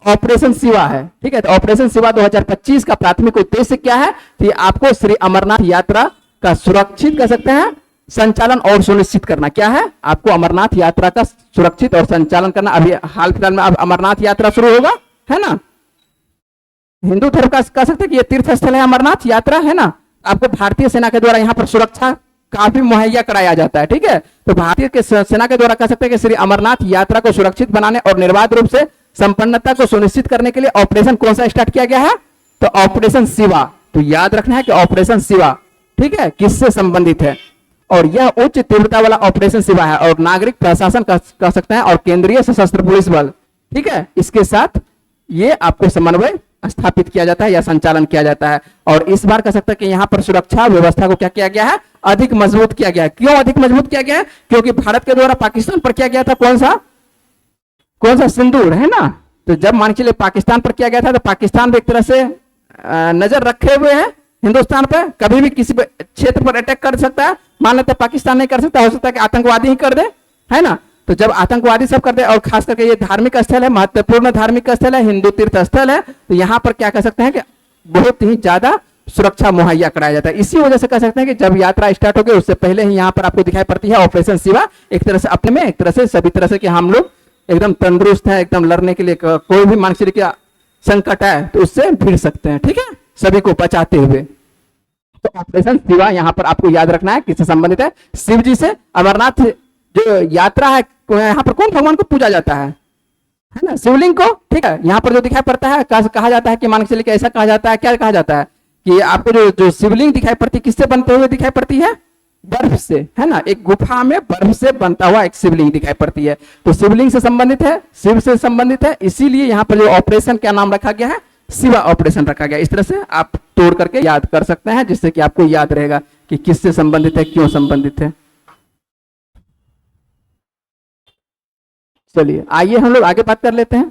ऑपरेशन शिवा है। ठीक है, तो ऑपरेशन शिवा 2025 का प्राथमिक उद्देश्य क्या है, तो आपको श्री अमरनाथ यात्रा का सुरक्षित कह सकते हैं संचालन और सुनिश्चित करना। क्या है, आपको अमरनाथ यात्रा का सुरक्षित और संचालन करना। अभी हाल फिलहाल में अब अमरनाथ यात्रा शुरू होगा, है ना, हिंदू धर्म का कह सकते हैं कि ये तीर्थ स्थल है अमरनाथ यात्रा, है ना। आपको भारतीय सेना के द्वारा यहाँ पर सुरक्षा काफी मुहैया कराया जाता है। ठीक है, तो भारतीय सेना के द्वारा कह सकते हैं कि श्री अमरनाथ यात्रा को सुरक्षित बनाने और निर्बाध रूप से संपन्नता को सुनिश्चित करने के लिए ऑपरेशन कौन सा स्टार्ट किया गया है, तो ऑपरेशन शिवा। तो याद रखना है कि ऑपरेशन शिवा, ठीक है, किससे संबंधित है, और यह उच्च तीव्रता वाला ऑपरेशन शिवा है और नागरिक प्रशासन कह सकते हैं और केंद्रीय सशस्त्र पुलिस बल, ठीक है, इसके साथ ये आपको समन्वय स्थापित किया जाता है या संचालन किया जाता है। और इस बार कह सकते हैं कि यहाँ पर सुरक्षा व्यवस्था को क्या किया गया है, अधिक मजबूत किया गया है। क्यों अधिक मजबूत किया गया है, क्योंकि भारत के द्वारा पाकिस्तान पर किया गया था कौन सा सिंदूर, है ना। तो जब मान के चलिए पाकिस्तान पर किया गया था तो पाकिस्तान भी एक तरह से नजर रखे हुए हैं हिंदुस्तान पर, कभी भी किसी क्षेत्र पर अटैक कर सकता है। मान लेते हैं पाकिस्तान नहीं कर सकता, हो सकता है कि आतंकवादी ही कर दे, है ना। तो जब आतंकवादी सब कर दे, और खास करके ये धार्मिक स्थल है, महत्वपूर्ण धार्मिक स्थल है, हिंदू तीर्थ स्थल है, तो यहाँ पर क्या कह सकते हैं कि बहुत ही ज्यादा सुरक्षा मुहैया कराया जाता है। इसी वजह से कह सकते हैं कि जब यात्रा स्टार्ट हो गई उससे पहले ही यहाँ पर आपको दिखाई पड़ती है ऑपरेशन शिवा। एक तरह से अपने में एक तरह से सभी तरह से कि हम लोग एकदम तंदुरुस्त है, एकदम लड़ने के लिए कोई भी मानसिक क्या संकट है तो उससे भिड़ सकते हैं, ठीक है, सभी को बचाते हुए। तो ऑपरेशन शिवा यहाँ पर आपको याद रखना है किससे संबंधित है, शिव जी से। अमरनाथ जो यात्रा है यहाँ पर कौन भगवान को पूजा जाता है ना, शिवलिंग को, ठीक है। यहाँ पर जो दिखाई पड़ता है कहा जाता है कि मान के चलिए ऐसा कहा जाता है, क्या कहा जाता है कि आपको जो शिवलिंग दिखाई पड़ती है किससे बनते हुए दिखाई पड़ती है, बर्फ से, है ना। एक गुफा में बर्फ से बनता हुआ एक शिवलिंग दिखाई पड़ती है, तो शिवलिंग से संबंधित है, शिव से संबंधित है, इसीलिए यहाँ पर जो ऑपरेशन क्या नाम रखा गया है, शिवा ऑपरेशन रखा गया। इस तरह से आप तोड़ करके याद कर सकते हैं जिससे कि आपको याद रहेगा कि किससे संबंधित है, क्यों संबंधित है। चलिए आइए हम लोग आगे बात कर लेते हैं।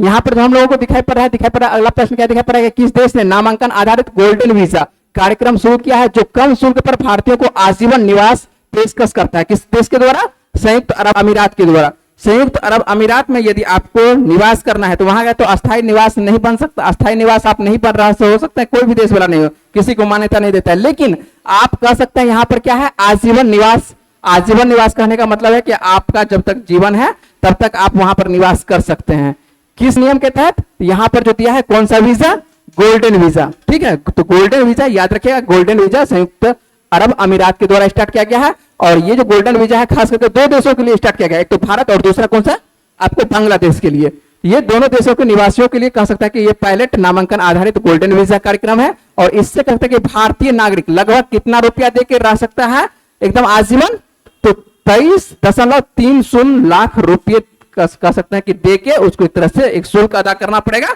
यहाँ पर जो हम लोगों को दिखाई पड़ रहा है अगला प्रश्न क्या दिखाई पड़ रहा है कि किस देश ने नामांकन आधारित गोल्डन वीजा कार्यक्रम शुरू किया है जो कम शुल्क पर भारतीयों को आजीवन निवास पेशकश करता है। किस देश के द्वारा, संयुक्त अरब अमीरात के द्वारा। संयुक्त अरब अमीरात में यदि आपको निवास करना है तो वहां गए तो अस्थायी निवास नहीं बन सकता, अस्थायी निवास आप नहीं बन रहा हो सकता है, कोई भी देश वाला नहीं हो, किसी को मान्यता नहीं देता है, लेकिन आप कह सकते हैं यहाँ पर क्या है, आजीवन निवास। आजीवन निवास कहने का मतलब है कि आपका जब तक जीवन है तब तक आप वहां पर निवास कर सकते हैं। किस नियम के तहत? यहाँ पर जो दिया है कौन सा वीजा? Golden visa. ठीक है, तो गोल्डन वीजा याद रखिएगा, गोल्डन वीजा संयुक्त अरब अमीरात के द्वारा स्टार्ट किया गया है। और ये जो गोल्डन वीजा है खास करके दो देशों के लिए स्टार्ट किया गया है, एक तो भारत और दूसरा कौन सा? आपको बांग्लादेश के लिए। ये दोनों देशों के निवासियों के लिए कह सकता है कि ये पायलट नामांकन आधारित गोल्डन वीजा कार्यक्रम है। और इससे कहते हैं कि भारतीय नागरिक लगभग कितना रुपया देकर रह सकता है एकदम आजीवन? तो 23.30 लाख रुपये कह सकते हैं कि देके उसको एक तरह से एक शुल्क अदा करना पड़ेगा।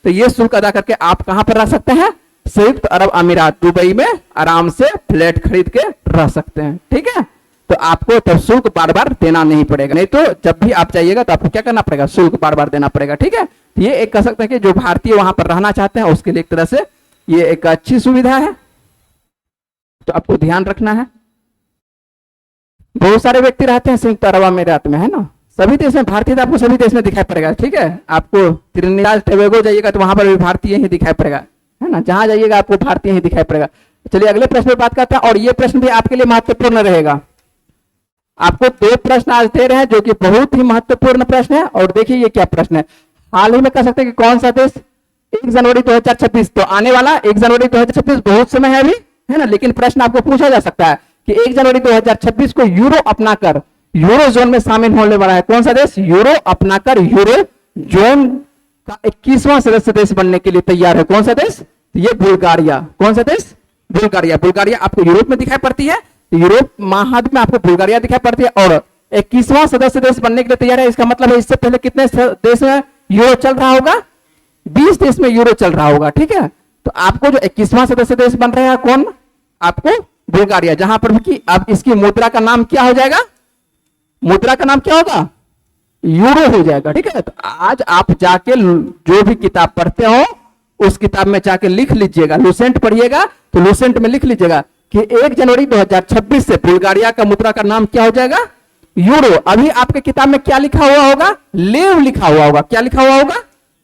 तो ये शुल्क अदा करके आप कहां पर रह सकते हैं? संयुक्त अरब अमीरात, दुबई में आराम से फ्लैट खरीद के रह सकते हैं। ठीक है, तो आपको तब शुल्क बार बार देना नहीं पड़ेगा, नहीं तो जब भी आप जाइएगा तो आपको क्या करना पड़ेगा? शुल्क बार बार देना पड़ेगा। ठीक है, ये एक कह सकते हैं कि जो भारतीय वहां पर रहना चाहते हैं उसके लिए एक तरह से ये एक अच्छी सुविधा है, तो आपको ध्यान रखना है। बहुत सारे व्यक्ति रहते हैं संयुक्त अरब अमीरात में, है ना, सभी देश में भारतीय आपको सभी देश में दिखाई पड़ेगा। ठीक है, आपको त्रिनिदाद टोबैगो जाइएगा तो वहां पर भी भारतीय ही दिखाई पड़ेगा, है ना, जहां जाइएगा आपको भारतीय ही दिखाई पड़ेगा। चलिए अगले प्रश्न पर बात करते हैं, और ये प्रश्न भी आपके लिए महत्वपूर्ण रहेगा। आपको दो प्रश्न आज दे रहे हैं जो कि बहुत ही महत्वपूर्ण प्रश्न है। और देखिए ये क्या प्रश्न है, हाल ही में कह सकते हैं कि कौन सा देश 1 जनवरी 2026, तो आने वाला 1 जनवरी 2026 बहुत समय है अभी, है ना, लेकिन प्रश्न आपको पूछा जा सकता है कि 1 जनवरी 2026 को यूरो अपनाकर यूरो जोन में शामिल होने वाला है कौन सा देश? यूरो अपनाकर यूरो जोन का 21वां सदस्य देश बनने के लिए तैयार है कौन सा देश? ये बुल्गारिया। कौन सा देश? बुल्गारिया। बुल्गारिया आपको यूरोप में दिखाई पड़ती है, यूरोप महाद्वीप में आपको बुल्गारिया दिखाई पड़ती है और 21वां सदस्य देश बनने के लिए तैयार है। इसका मतलब है इससे पहले कितने देश में यूरो चल रहा होगा? 20 देश में यूरो चल रहा होगा। ठीक है, तो आपको जो 21वां सदस्य देश बन रहा है कौन? आपको बुल्गारिया, जहां पर कि अब इसकी मुद्रा का नाम क्या हो जाएगा? मुद्रा का नाम क्या होगा? यूरो हो जाएगा। ठीक है, तो आज आप जाके जो भी किताब पढ़ते हो उस किताब में जाके लिख लीजिएगा, लूसेंट पढ़िएगा तो लूसेंट में लिख लीजिएगा कि 1 जनवरी 2026 से बुल्गारिया का मुद्रा का नाम क्या हो जाएगा? यूरो। अभी आपके किताब में क्या लिखा हुआ होगा? लेव लिखा हुआ होगा। क्या लिखा हुआ होगा?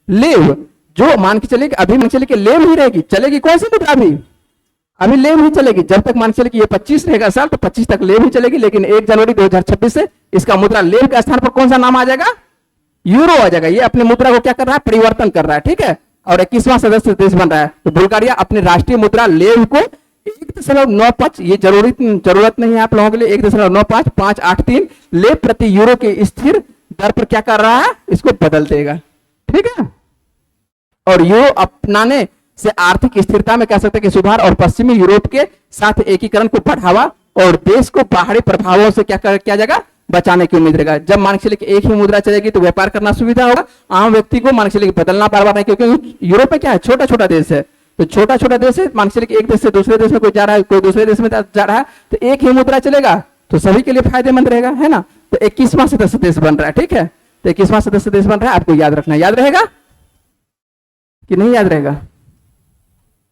लेव। जो मान के चलिए अभी मान के चलिए कि लेव ही रहेगी, चलेगी कौन सी मुद्रा? अभी लेव ही चलेगी, जब तक मान चले कि ये 25 रहेगा साल तो 25 तक लेव ही चलेगी, लेकिन 1 जनवरी 2026 से इसका मुद्रा लेव के स्थान पर कौन सा नाम आ जाएगा? यूरो आ जाएगा। ये अपनी मुद्रा को क्या कर रहा है? परिवर्तन कर रहा है। ठीक है, और 21वां सदस्य देश बन रहा है। तो बुल्गारिया अपनी राष्ट्रीय मुद्रा लेव को 1.95, ये जरूरत नहीं है आप लोगों के लिए, 1.95 लेव प्रति यूरो के स्थिर दर पर क्या कर रहा है? इसको बदल देगा। ठीक है, और यूरो अपनाने से आर्थिक स्थिरता में कह सकते हैं कि सुधार और पश्चिमी यूरोप के साथ एकीकरण को बढ़ावा और देश को बाहरी प्रभावों से क्या जाएगा? बचाने की उम्मीद रहेगा। जब मान के चलिए कि एक ही मुद्रा चलेगी तो व्यापार करना सुविधा होगा, आम व्यक्ति को मान के चलिए बदलना बार बार नहीं, क्योंकि यूरोप में क्या है? छोटा छोटा देश है, तो छोटा छोटा देश है, मान के चलिए कि एक देश से दूसरे देश में कोई जा रहा है, कोई दूसरे देश में जा रहा है, तो एक ही मुद्रा चलेगा तो सभी के लिए फायदेमंद रहेगा, है ना। तो 21वां सदस्य देश बन रहा है। ठीक है, तो 21वां सदस्य देश बन रहा है, आपको याद रखना। याद रहेगा कि नहीं याद रहेगा?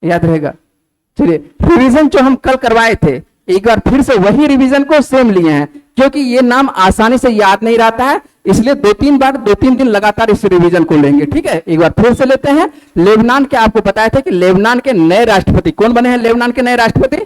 याद रहेगा। चलिए रिवीजन जो हम कल करवाए थे एक बार फिर से वही रिवीजन को सेम लिए हैं, क्योंकि ये नाम आसानी से याद नहीं रहता है, इसलिए 2-3 दिन लगातार इस रिवीजन को लेंगे। ठीक है, एक बार फिर से लेते हैं। लेबनान के आपको बताया था कि लेबनान के नए राष्ट्रपति कौन बने हैं? लेबनान के नए राष्ट्रपति,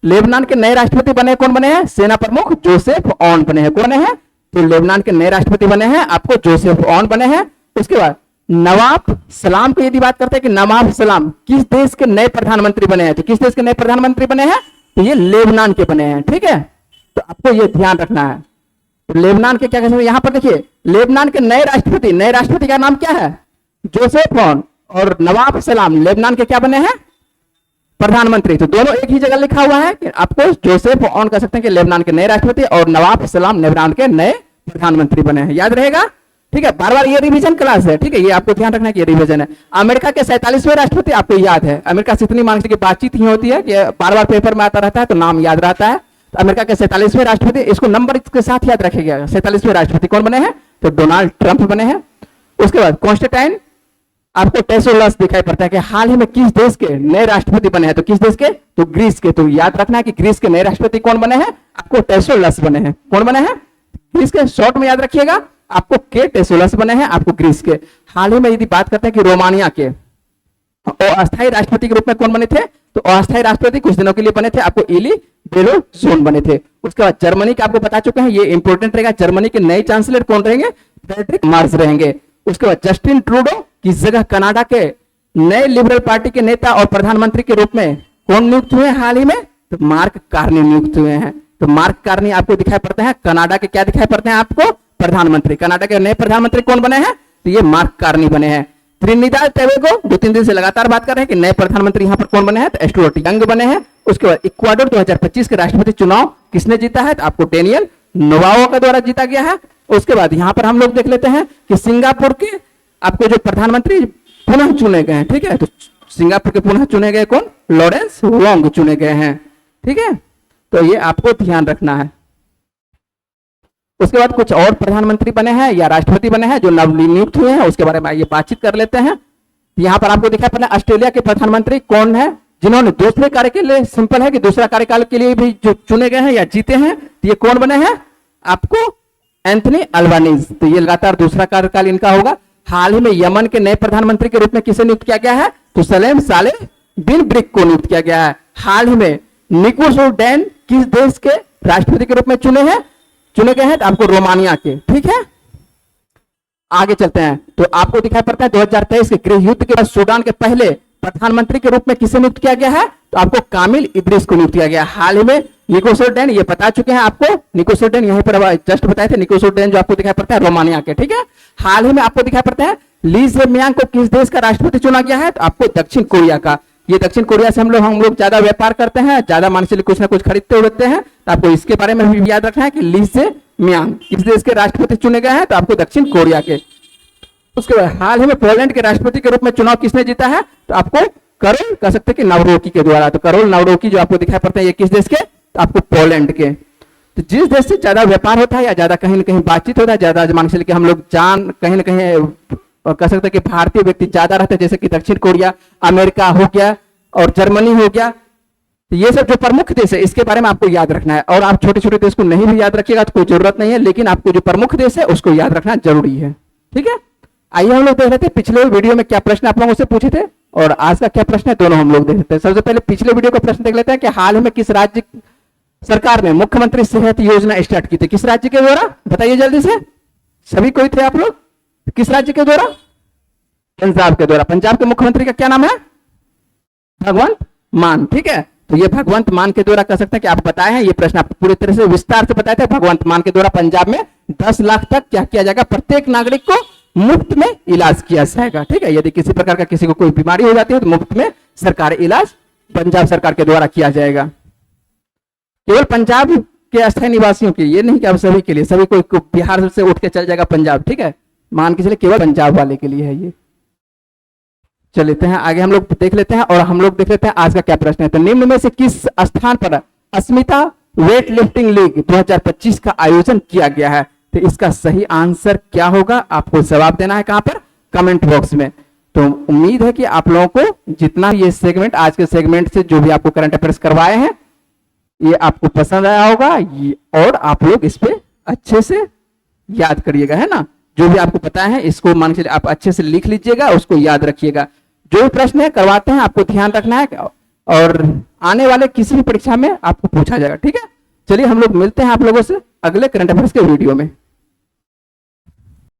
लेबनान के नए राष्ट्रपति बने कौन बने हैं? सेना प्रमुख जोसेफ ऑन बने हैं। कौन बने हैं? तो लेबनान के नए राष्ट्रपति बने हैं आपको जोसेफ ऑन बने हैं। उसके बाद नवाब सलाम की यदि बात करते हैं कि नवाब सलाम किस देश के नए प्रधानमंत्री बने हैं, तो किस देश के नए प्रधानमंत्री बने हैं? तो ये लेबनान के बने हैं। ठीक है, तो आपको ये ध्यान रखना है। तो लेबनान के क्या कहते हैं यहां पर देखिए, लेबनान के नए राष्ट्रपति का नाम क्या है? Joseph on. और नवाब सलाम लेबनान के क्या बने हैं? प्रधानमंत्री। तो दोनों एक ही जगह लिखा हुआ है कि आपको जोसेफ ऑन कह सकते हैं कि लेबनान के नए राष्ट्रपति और नवाब सलाम लेबनान के नए प्रधानमंत्री बने हैं। याद रहेगा। ठीक है, बार बार ये रिवीजन क्लास है। ठीक है, ये आपको ध्यान रखना है कि ये रिवीजन है। अमेरिका के 47वें राष्ट्रपति आपको याद है, अमेरिका से इतनी मांग की बातचीत ही होती है कि बार बार पेपर में आता रहता है तो नाम याद रहता है। तो अमेरिका के 47वें राष्ट्रपति, इसको नंबर के साथ याद रखिएगा। 47वें राष्ट्रपति कौन बने हैं? तो डोनाल्ड ट्रंप बने हैं। उसके बाद कॉन्स्टेंटाइन आपको टेसोलस दिखाई पड़ता है कि हाल ही में किस देश के नए राष्ट्रपति बने हैं, तो किस देश के? तो ग्रीस के। तो याद रखना है कि ग्रीस के नए राष्ट्रपति कौन बने हैं? आपको टेसोलस बने हैं। कौन बने हैं? ग्रीस के शॉर्ट में याद रखिएगा, आपको के टेसोलस बने हैं, आपको ग्रीस के। हाल ही में यदि बात करते हैं कि रोमानिया के अस्थायी राष्ट्रपति के रूप में कौन बने थे, तो अस्थायी राष्ट्रपति कुछ दिनों के लिए बने थे, आपको इली बेलोसोन बने थे। उसके बाद जर्मनी का आपको बता चुके हैं, ये इंपॉर्टेंट रहेगा, जर्मनी के नए चांसलर कौन रहेंगे, फ्रेडरिक मार्श रहेंगे। उसके बाद जस्टिन ट्रूडो की जगह कनाडा के नए लिबरल पार्टी के नेता और प्रधानमंत्री के रूप में कौन नियुक्त हुए हाल ही में, तो मार्क कार्नी नियुक्त हुए हैं। तो मार्क कार्नी आपको दिखाई पड़ते हैं कनाडा के, क्या दिखाई पड़ते हैं आपको, प्रधानमंत्री। कनाडा के नए प्रधानमंत्री कौन बने हैं, तो ये मार्क कार्नी बने हैं। त्रिनिदाद टोबैगो 2-3 दिन से लगातार बात कर रहे हैं कि नए प्रधानमंत्री यहां पर कौन बने हैं, तो एस्ट्रोट यंग बने हैं। उसके बाद इक्वाडोर 2025 के राष्ट्रपति चुनाव किसने जीता है, तो आपको डेनियल नोवाओ का द्वारा जीता गया है। उसके बाद यहां पर हम लोग देख लेते हैं कि सिंगापुर के आपको जो प्रधानमंत्री पुनः चुने गए हैं, ठीक है, तो सिंगापुर के पुनः चुने गए कौन, लॉरेंस वोंग चुने गए हैं, ठीक है, तो ये आपको ध्यान रखना है। उसके बाद कुछ और प्रधानमंत्री बने हैं या राष्ट्रपति बने हैं जो नवनियुक्त हुए हैं, उसके बारे में ये बातचीत कर लेते हैं। यहां पर आपको दिखाई पड़ा ऑस्ट्रेलिया के प्रधानमंत्री कौन है जिन्होंने दूसरे कार्य के लिए, सिंपल है कि दूसरा कार्यकाल के लिए भी जो चुने गए हैं या जीते हैं, तो ये कौन बने हैं, आपको एंथनी अल्बानीज। तो ये लगातार दूसरा कार्यकाल इनका होगा। हाल ही में यमन के नए प्रधानमंत्री के रूप में किसे नियुक्त किया गया है, तो सलेम सालेह बिन ब्रिक को नियुक्त किया गया है। हाल ही में निकोसोडेन किस देश के राष्ट्रपति के रूप में चुने गए हैं, तो आपको रोमानिया के, ठीक है। आगे चलते हैं, तो आपको दिखाई पड़ता है 2023 के गृह युद्ध के बाद सूडान के पहले प्रधानमंत्री के रूप में किसे नियुक्त किया गया है, तो आपको कामिल इद्रिस को नियुक्त किया गया। हाल ही में निकोसोडेन, ये बता चुके हैं आपको, निकोसोडेन यहीं पर जस्ट बताए थे, निकोसोडेन जो आपको दिखाई पड़ता है रोमानिया के, ठीक है। हाल ही में आपको दिखाई पड़ता है ली जेमियांग को किस देश का राष्ट्रपति चुना गया है, तो आपको दक्षिण कोरिया का। ये दक्षिण कोरिया से हम लोग ज्यादा व्यापार करते हैं, ज्यादा मान चलिए कुछ ना कुछ खरीदते उड़ते हैं, तो आपको इसके बारे में भी याद रखना है कि ली जेमियांग किस देश के राष्ट्रपति चुने गए हैं, तो आपको दक्षिण कोरिया के। उसके बाद हाल ही में पोलैंड के राष्ट्रपति के रूप में चुनाव किसने जीता है, तो आपको करोल कह सकते हैं कि नावरोकी के द्वारा। तो करोल नावरोकी जो आपको दिखाई पड़ते हैं ये किस देश के, तो आपको पोलैंड के। तो जिस देश से ज्यादा व्यापार होता है या ज्यादा कहीं ना कहीं बातचीत होता है, ज्यादा मान चलिए कि हम लोग कहीं ना कहीं कह सकते हैं कि भारतीय व्यक्ति ज्यादा रहते हैं, जैसे कि दक्षिण कोरिया, अमेरिका हो गया और जर्मनी हो गया, तो ये सब जो प्रमुख देश है इसके बारे में आपको याद रखना है। और आप छोटे छोटे देश को नहीं भी याद रखिएगा तो कोई जरूरत नहीं है, लेकिन आपको जो प्रमुख देश है उसको याद रखना जरूरी है, ठीक है। आइए हम लोग देख रहे थे पिछले वीडियो में क्या प्रश्न आप लोगों से पूछे थे और आज का क्या प्रश्न है, दोनों हम लोग देख लेते हैं। सबसे पहले पिछले वीडियो का प्रश्न देख लेते हैं कि हाल ही में किस राज्य सरकार ने मुख्यमंत्री सेहत योजना स्टार्ट की थी, किस राज्य के द्वारा, बताइए जल्दी से, सभी कोई थे आप लोग, किस राज्य के द्वारा, पंजाब के द्वारा। पंजाब के मुख्यमंत्री का क्या नाम है, भगवंत मान, ठीक है। तो ये भगवंत मान के द्वारा कह सकते हैं कि आप बताए हैं, ये प्रश्न आप पूरी तरह से विस्तार से बताए थे। भगवंत मान के द्वारा पंजाब में 10 लाख तक क्या किया जाएगा, प्रत्येक नागरिक को मुफ्त में इलाज किया जाएगा, ठीक है। यदि किसी प्रकार का किसी को कोई बीमारी हो जाती है तो मुफ्त में सरकारी इलाज पंजाब सरकार के द्वारा किया जाएगा। केवल पंजाब के अस्थायी निवासियों के, ये नहीं कि अब सभी के लिए, सभी कोई बिहार से उठ के चल जाएगा पंजाब, ठीक है, मान के चलिए केवल पंजाब वाले के लिए है ये। चल लेते हैं आगे, हम लोग देख लेते हैं और हम लोग देख लेते हैं आज का क्या प्रश्न है। तो निम्न में से किस स्थान पर अस्मिता वेट लिफ्टिंग लीग 2025 का आयोजन किया गया है, तो इसका सही आंसर क्या होगा, आपको जवाब देना है कहां पर, कमेंट बॉक्स में। तो उम्मीद है कि आप लोगों को जितना ये सेगमेंट, आज के सेगमेंट से जो भी आपको करंट अफेयर्स करवाए हैं ये आपको पसंद आया होगा और आप लोग इस पे अच्छे से याद करिएगा, है ना। जो भी आपको पता है इसको मान के आप अच्छे से लिख लीजिएगा, उसको याद रखिएगा। जो भी प्रश्न है करवाते हैं आपको ध्यान रखना है और आने वाले किसी भी परीक्षा में आपको पूछा जाएगा, ठीक है। चलिए हम लोग मिलते हैं आप लोगों से अगले करंट अफेयर्स के वीडियो में।